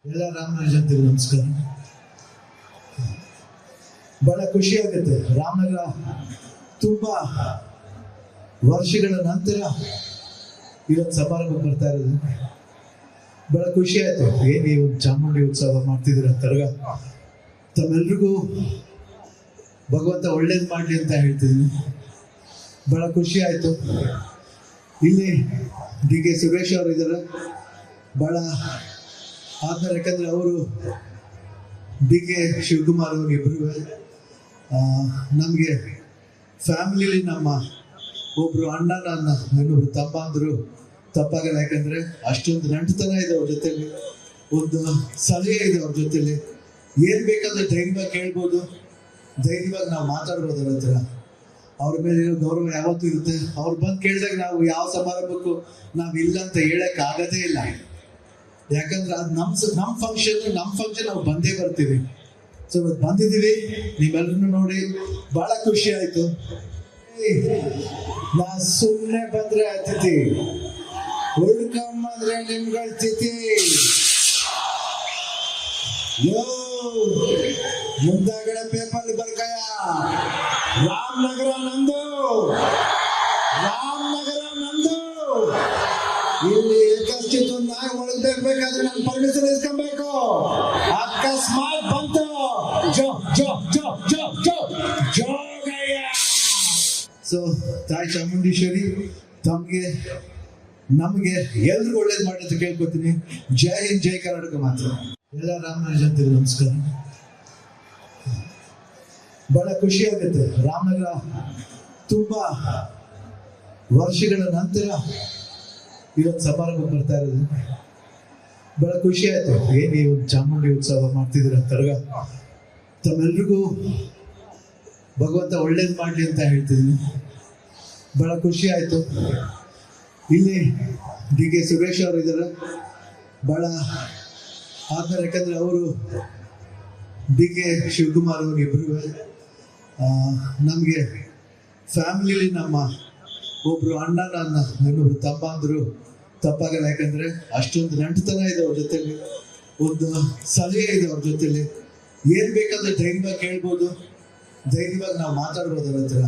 ಎಲ್ಲ ರಾಮನಗರ ಜನತೆಗೆ ನಮಸ್ಕಾರ. ಬಹಳ ಖುಷಿ ಆಗುತ್ತೆ. ರಾಮನಗರ ತುಂಬಾ ವರ್ಷಗಳ ನಂತರ ಇವತ್ತು ಸಮಾರಂಭ ಬರ್ತಾ ಇರೋದು ಬಹಳ ಖುಷಿ ಆಯ್ತು. ಏನು ಈ ಒಂದು ಚಾಮುಂಡಿ ಉತ್ಸವ ಮಾಡ್ತಿದ್ದೀರ ತರಗ, ತಮ್ಮೆಲ್ರಿಗೂ ಭಗವಂತ ಒಳ್ಳೇದು ಮಾಡಲಿ ಅಂತ ಹೇಳ್ತಿದ್ದೀನಿ. ಬಹಳ ಖುಷಿ ಆಯ್ತು. ಇಲ್ಲಿ ಡಿ.ಕೆ. ಸುರೇಶ್ ಅವರು ಇದ್ದಾರೆ. ಬಹಳ ಆದ್ಮೇಲೆ ಯಾಕಂದ್ರೆ ಅವರು ಡಿ.ಕೆ. ಶಿವಕುಮಾರ್ ಅವರು ಇಬ್ಬರು ನಮಗೆ ಫ್ಯಾಮಿಲಿಲಿ ನಮ್ಮ ಒಬ್ರು ಅಣ್ಣ, ನನ್ನ ಇನ್ನೊಬ್ರು ತಮ್ಮ ಅಂದರು ತಪ್ಪಾಗಲ್ಲ. ಯಾಕಂದ್ರೆ ಅಷ್ಟೊಂದು ನಂಟತನ ಇದೆ ಅವ್ರ ಜೊತೆಲಿ, ಒಂದು ಸಲಹೆ ಇದೆ ಅವ್ರ ಜೊತೆಲಿ. ಏನ್ ಬೇಕಾದ್ರೆ ಧೈರ್ಯವಾಗಿ ಕೇಳ್ಬೋದು, ಧೈರ್ಯವಾಗಿ ನಾವು ಮಾತಾಡ್ಬೋದು. ಅವ್ರ ಹತ್ರ ಅವ್ರ ಮೇಲೆ ಇರೋ ಗೌರವ ಯಾವತ್ತೂ ಇರುತ್ತೆ. ಅವ್ರು ಬಂದು ಕೇಳಿದಾಗ ನಾವು ಯಾವ ಸಮಾರಂಭಕ್ಕೂ ನಾವು ಇಲ್ಲ ಅಂತ ಹೇಳಕ್ ಆಗದೇ ಇಲ್ಲ. ಯಾಕಂದ್ರೆ ಅದು ನಮ್ಮ ಫಂಕ್ಷನ್ ನಾವು ಬಂದೇ ಬರ್ತೀವಿ. ಸೊ ಇವತ್ತು ಬಂದಿದ್ದೀವಿ, ನೀವೆಲ್ಲರೂ ನೋಡಿ ಬಹಳ ಖುಷಿ ಆಯ್ತು. ನಾ ಸುಮ್ಮನೆ ಬಂದ್ರೆ ಅತಿಥಿ, ಉಳ್ಕೊಂಬಂದ್ರೆ ನಿಮ್ಗಳ ತಿಥಿ. ಯೋ ಮುಂದಾಗಡೆ ಪೇಪರ್ ಬರ್ಕಯ, ರಾಮನಗರ ನಂದು, ರಾಮನಗರ ನಂದು. ಇಲ್ಲಿ ಏಕಷ್ಟಿತ್ತು ನಾಯಿ ಒಳಗ್ಬೇಕಾದ್ರೆ ನಾನು ಪರ್ಮಿಷನ್ ಇಸ್ಕೊಬೇಕು. ಅಕಸ್ಮಾತ್ ಬಂತು ಜೋ ಜೋ ಜೋ ಜೋ ಜೋ ಜೋಗಯ್ಯ. ಸೊ ತಾಯಿ ಚಾಮುಂಡೇಶ್ವರಿ ತಮಗೆ ನಮಗೆ ಎಲ್ರಿಗೂ ಒಳ್ಳೇದು ಮಾಡಿ ಅಂತ ಕೇಳ್ಕೊತೀನಿ. ಜೈ ಹಿಂದ್, ಜೈ ಕರ್ನಾಟಕ. ಮಾತ್ರ ಎಲ್ಲ ರಾಮನಗರ ಜನತೆಗೆ ನಮಸ್ಕಾರ. ಬಹಳ ಖುಷಿ ಆಗುತ್ತೆ. ರಾಮನಗರ ತುಂಬಾ ವರ್ಷಗಳ ನಂತರ ಇವತ್ತು ಸಮಾರಂಭ ಬರ್ತಾ ಇರೋದು ಬಹಳ ಖುಷಿ ಆಯ್ತು. ಏನು ಈ ಒಂದು ಚಾಮುಂಡಿ ಉತ್ಸವ ಮಾಡ್ತಿದ್ದೀರ ತರಗ, ತಮ್ಮೆಲ್ರಿಗೂ ಭಗವಂತ ಒಳ್ಳೇದು ಮಾಡಲಿ ಅಂತ ಹೇಳ್ತಿದ್ದೀನಿ. ಬಹಳ ಖುಷಿ ಆಯ್ತು. ಇಲ್ಲಿ ಡಿ.ಕೆ. ಸುರೇಶ್ ಅವರು ಇದ್ದಾರೆ. ಬಹಳ ಆದ್ಮೇಲೆ ಯಾಕಂದ್ರೆ ಅವರು ಡಿ.ಕೆ. ಶಿವಕುಮಾರ್ ಅವರು ಇಬ್ಬರು ನಮಗೆ ಫ್ಯಾಮಿಲಿಲಿ ನಮ್ಮ ಒಬ್ರು ಅಣ್ಣ, ನನ್ನ ಇನ್ನೊಬ್ರು ತಮ್ಮ ಅಂದರು ತಪ್ಪಾಗಲ್ಲ. ಯಾಕಂದ್ರೆ ಅಷ್ಟೊಂದು ನಂಟತನ ಇದೆ ಅವ್ರ ಜೊತೆಲಿ, ಒಂದು ಸಲಹೆ ಇದೆ ಅವ್ರ ಜೊತೆಲಿ. ಏನ್ ಬೇಕಾದ್ರೆ ಧೈರ್ಯವಾಗಿ ಕೇಳ್ಬೋದು, ಧೈರ್ಯವಾಗಿ ನಾವು ಮಾತಾಡ್ಬೋದು. ಅವ್ರ ಹತ್ರ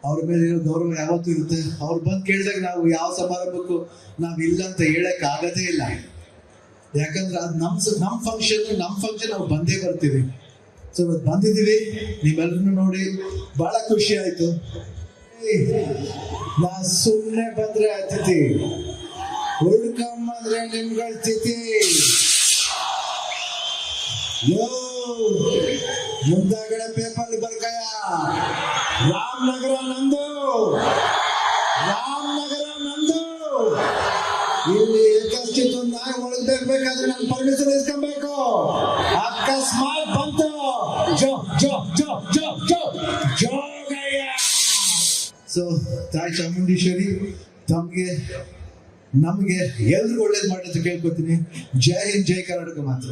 ಅವ್ರ ಮೇಲೆ ಇರೋ ಗೌರವ ಯಾವತ್ತೂ ಇರುತ್ತೆ. ಅವ್ರು ಬಂದು ಕೇಳಿದಾಗ ನಾವು ಯಾವ ಸಮಾರಂಭಕ್ಕೂ ನಾವು ಇಲ್ಲ ಅಂತ ಹೇಳಕ್ ಆಗದೇ ಇಲ್ಲ. ಯಾಕಂದ್ರೆ ಅದು ನಮ್ಮ ಫಂಕ್ಷನ್ ನಾವು ಬಂದೇ ಬರ್ತೀವಿ. ಸೊ ಇವತ್ತು ಬಂದಿದ್ದೀವಿ, ನೀವೆಲ್ಲರೂ ನೋಡಿ ಬಹಳ ಖುಷಿ ಆಯ್ತು. ನಾ ಸುಮ್ಮನೆ ಬಂದ್ರೆ ಅತಿಥಿ, ಉಳ್ಕೊಂಬಂದ್ರೆ ನಿಮ್ಗಳ ತಿಥಿ. ಯೋ ಮುಂದಾಗಡೆ ಪೇಪರ್ ಬರ್ಕಯ, ರಾಮನಗರ ನಂದು, ರಾಮನಗರ ನಂದು. ಇಲ್ಲಿ ಏಕಷ್ಟಿತ್ತು ನಾಯಿ ಒಳಗ್ಬೇಕಾದ್ರೆ ನಾನು ಪರ್ಮಿಷನ್ ಇಸ್ಕೊಬೇಕು. ಅಕಸ್ಮಾತ್ ಬಂತು ಜೋ ಜೋ ಜೋ ಜೋ ಜೋ ಜೋಗಯ್ಯ. ಸೊ ತಾಯಿ ಚಾಮುಂಡೇಶ್ವರಿ ತಮಗೆ ನಮಗೆ ಎಲ್ರಿಗೂ ಒಳ್ಳೇದು ಮಾಡಿ ಅಂತ ಕೇಳ್ಕೊತೀನಿ. ಜೈ ಹಿಂದ್, ಜೈ ಕರ್ನಾಟಕ. ಮಾತ್ರ